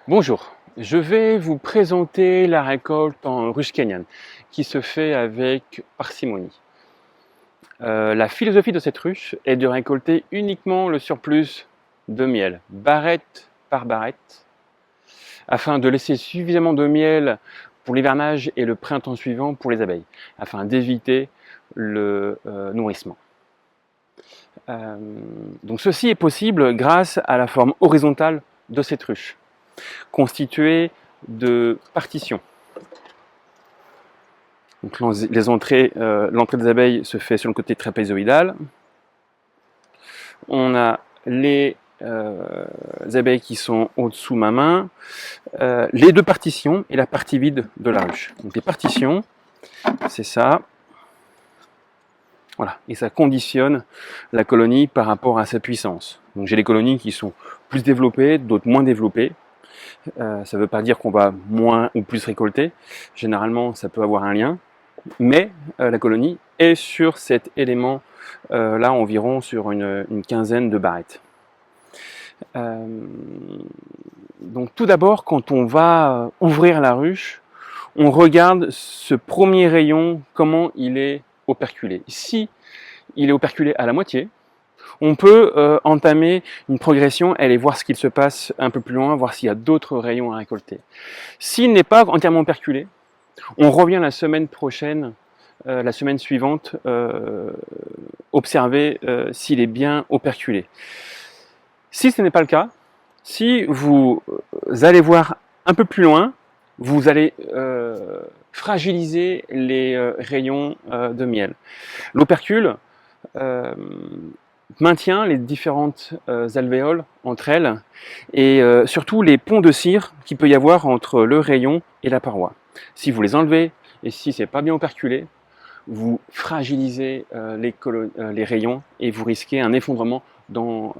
Bonjour, je vais vous présenter la récolte en ruche kényane qui se fait avec parcimonie. La philosophie de cette ruche est de récolter uniquement le surplus de miel, barrette par barrette, afin de laisser suffisamment de miel pour l'hivernage et le printemps suivant pour les abeilles, afin d'éviter le nourrissement. Donc ceci est possible grâce à la forme horizontale de cette ruche, constituée de partitions. Donc l'entrée des abeilles se fait sur le côté trapézoïdal. On a les abeilles qui sont au-dessous ma main, les deux partitions et la partie vide de la ruche. Donc les partitions, c'est ça. Voilà, et ça conditionne la colonie par rapport à sa puissance. Donc j'ai des colonies qui sont plus développées, d'autres moins développées. Ça ne veut pas dire qu'on va moins ou plus récolter. Généralement, ça peut avoir un lien. Mais la colonie est sur cet élément là environ sur une quinzaine de barrettes. Donc tout d'abord, quand on va ouvrir la ruche, on regarde ce premier rayon, comment il est operculé. Si il est operculé à la moitié, on peut entamer une progression, aller voir ce qu'il se passe un peu plus loin, voir s'il y a d'autres rayons à récolter. S'il n'est pas entièrement operculé, on revient la semaine prochaine, la semaine suivante, observer s'il est bien operculé. Si ce n'est pas le cas, si vous allez voir un peu plus loin, vous allez fragiliser les rayons de miel. L'opercule maintient les différentes alvéoles entre elles et surtout les ponts de cire qu'il peut y avoir entre le rayon et la paroi. Si vous les enlevez et si ce n'est pas bien operculé, vous fragilisez les rayons et vous risquez un effondrement dans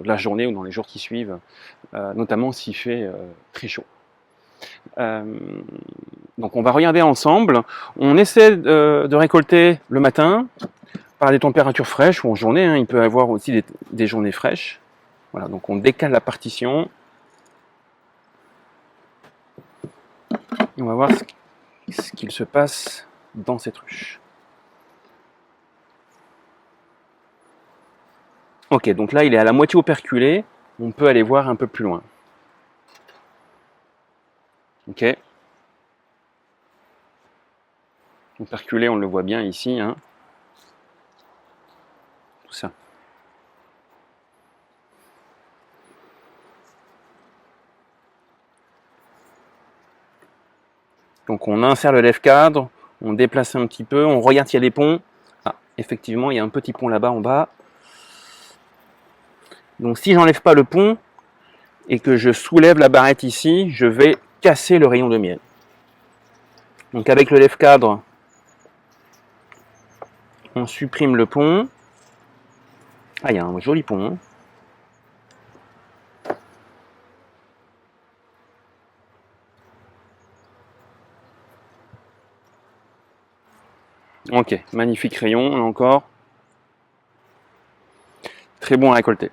la journée ou dans les jours qui suivent, notamment s'il fait très chaud. Donc on va regarder ensemble. On essaie de récolter le matin par des températures fraîches ou en journée. Il peut y avoir aussi des journées fraîches. Voilà, donc on décale la partition. Et on va voir ce qu'il se passe dans cette ruche. Ok, donc là il est à la moitié operculé, on peut aller voir un peu plus loin. Ok. Operculé, on le voit bien ici. Hein. Tout ça. Donc on insère le lève-cadre, on déplace un petit peu, on regarde s'il y a des ponts. Ah, effectivement, il y a un petit pont là-bas en bas. Donc si j'enlève pas le pont et que je soulève la barrette ici, je vais casser le rayon de miel. Donc avec le lève-cadre, on supprime le pont. Ah, il y a un joli pont. Hein. Ok, magnifique rayon, là encore. Très bon à récolter.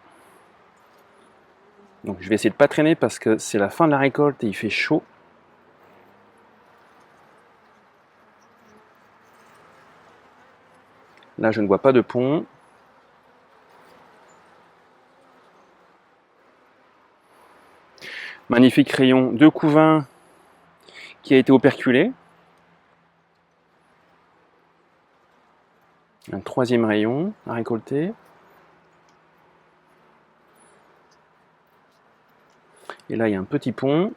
Donc je vais essayer de ne pas traîner parce que c'est la fin de la récolte et il fait chaud. Là je ne vois pas de pont. Magnifique rayon de couvain qui a été operculé. Un troisième rayon à récolter. Et là il y a un petit pont.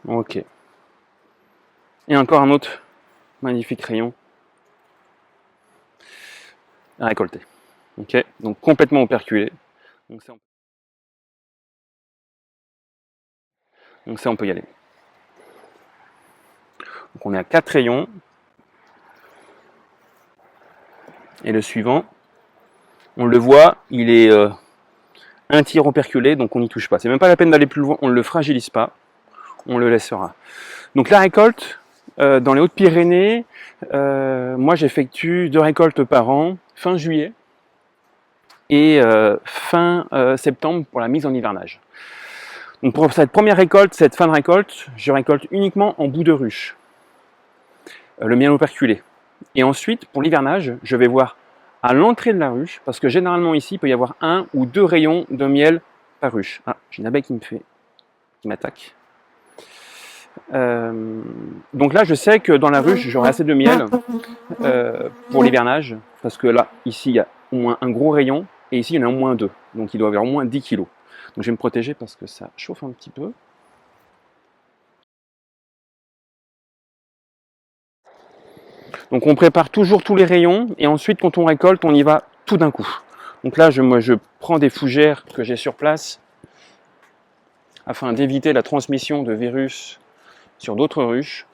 Ok. Et encore un autre magnifique rayon à récolter. Ok, donc complètement operculé. Donc ça on peut y aller. Donc on est à 4 rayons. Et le suivant, on le voit, il est un tiers operculé, donc on n'y touche pas. C'est même pas la peine d'aller plus loin, on ne le fragilise pas, on le laissera. Donc la récolte, Dans les Hautes-Pyrénées, moi j'effectue 2 récoltes par an, fin juillet et fin septembre pour la mise en hivernage. Donc pour cette première récolte, cette fin de récolte, je récolte uniquement en bout de ruche, le miel operculé. Et ensuite, pour l'hivernage, je vais voir à l'entrée de la ruche, parce que généralement ici, il peut y avoir 1 ou 2 rayons de miel par ruche. Ah, j'ai une abeille qui m'attaque. Donc là, je sais que dans la ruche, j'aurai assez de miel pour l'hivernage, parce que là, ici, il y a au moins un gros rayon, et ici, il y en a au moins 2. Donc il doit y avoir au moins 10 kilos. Donc je vais me protéger parce que ça chauffe un petit peu. Donc on prépare toujours tous les rayons, et ensuite, quand on récolte, on y va tout d'un coup. Donc là, moi, je prends des fougères que j'ai sur place, afin d'éviter la transmission de virus sur d'autres ruches.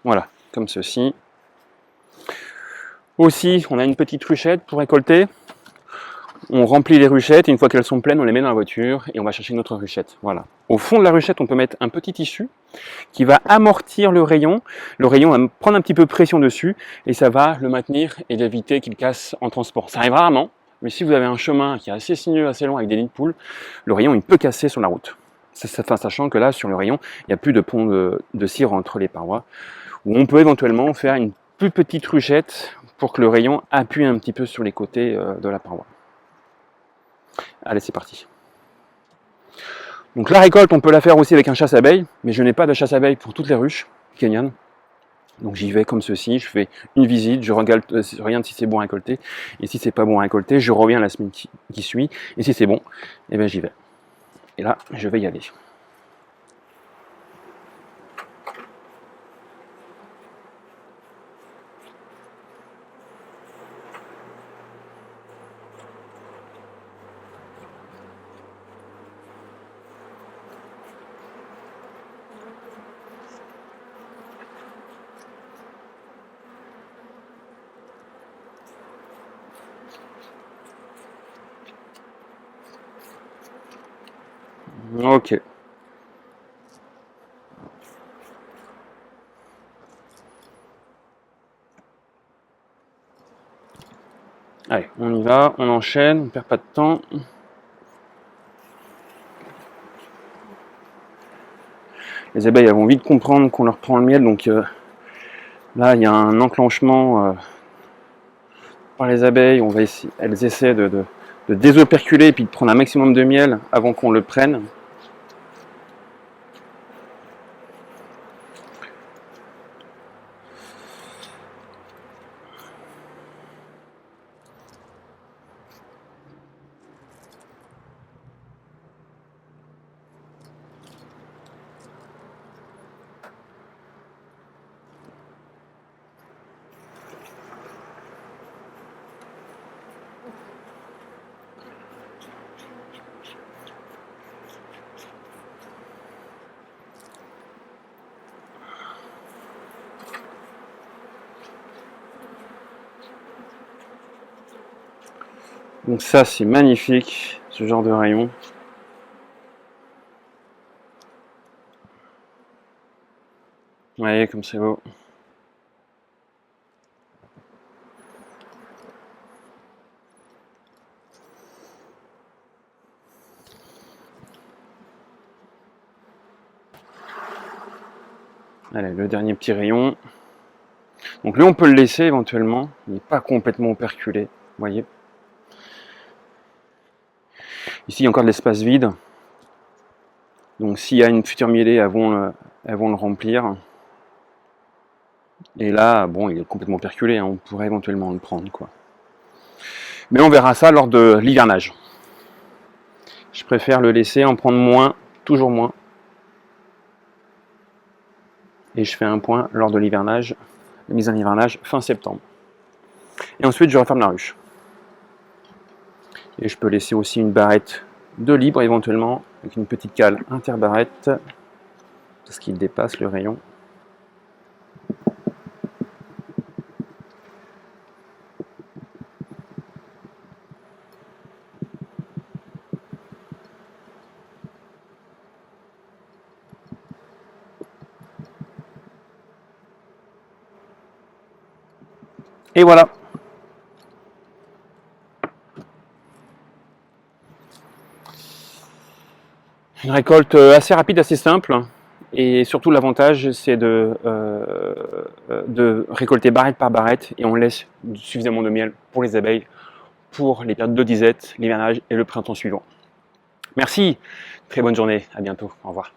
Voilà, comme ceci. Aussi, on a une petite ruchette pour récolter. On remplit les ruchettes, et une fois qu'elles sont pleines, on les met dans la voiture et on va chercher une autre ruchette. Voilà. Au fond de la ruchette, on peut mettre un petit tissu qui va amortir le rayon. Le rayon va prendre un petit peu de pression dessus et ça va le maintenir et éviter qu'il casse en transport. Ça arrive rarement, mais si vous avez un chemin qui est assez sinueux, assez long avec des nids de poules, le rayon il peut casser sur la route. Sachant que là, sur le rayon, il n'y a plus de pont de cire entre les parois, où on peut éventuellement faire une plus petite ruchette pour que le rayon appuie un petit peu sur les côtés de la paroi. Allez, c'est parti. Donc la récolte, on peut la faire aussi avec un chasse-abeille, mais je n'ai pas de chasse-abeille pour toutes les ruches kenyanes. Donc j'y vais comme ceci, je fais une visite, je regarde si c'est bon à récolter, et si c'est pas bon à récolter, je reviens la semaine qui suit, et si c'est bon, eh bien j'y vais. Et là, je vais y aller. Ok. Allez, on y va, on enchaîne, on ne perd pas de temps. Les abeilles elles vont vite comprendre qu'on leur prend le miel, donc là il y a un enclenchement par les abeilles. Elles essaient de désoperculer et puis de prendre un maximum de miel avant qu'on le prenne. Donc ça c'est magnifique, ce genre de rayon. Vous voyez comme c'est beau. Allez, le dernier petit rayon. Donc lui on peut le laisser éventuellement, il n'est pas complètement operculé, vous voyez. Ici il y a encore de l'espace vide. Donc s'il y a une future mielée, elles vont le remplir. Et là, bon, il est complètement perculé, hein, on pourrait éventuellement le prendre, quoi. Mais on verra ça lors de l'hivernage. Je préfère le laisser, en prendre moins, toujours moins. Et je fais un point lors de l'hivernage, la mise en hivernage fin septembre. Et ensuite, je referme la ruche. Et je peux laisser aussi une barrette de libre éventuellement, avec une petite cale interbarrette, parce qu'il dépasse le rayon. Et voilà. Une récolte assez rapide, assez simple. Et surtout, l'avantage, c'est de récolter barrette par barrette et on laisse suffisamment de miel pour les abeilles, pour les périodes de disette, l'hivernage et le printemps suivant. Merci, très bonne journée, à bientôt, au revoir.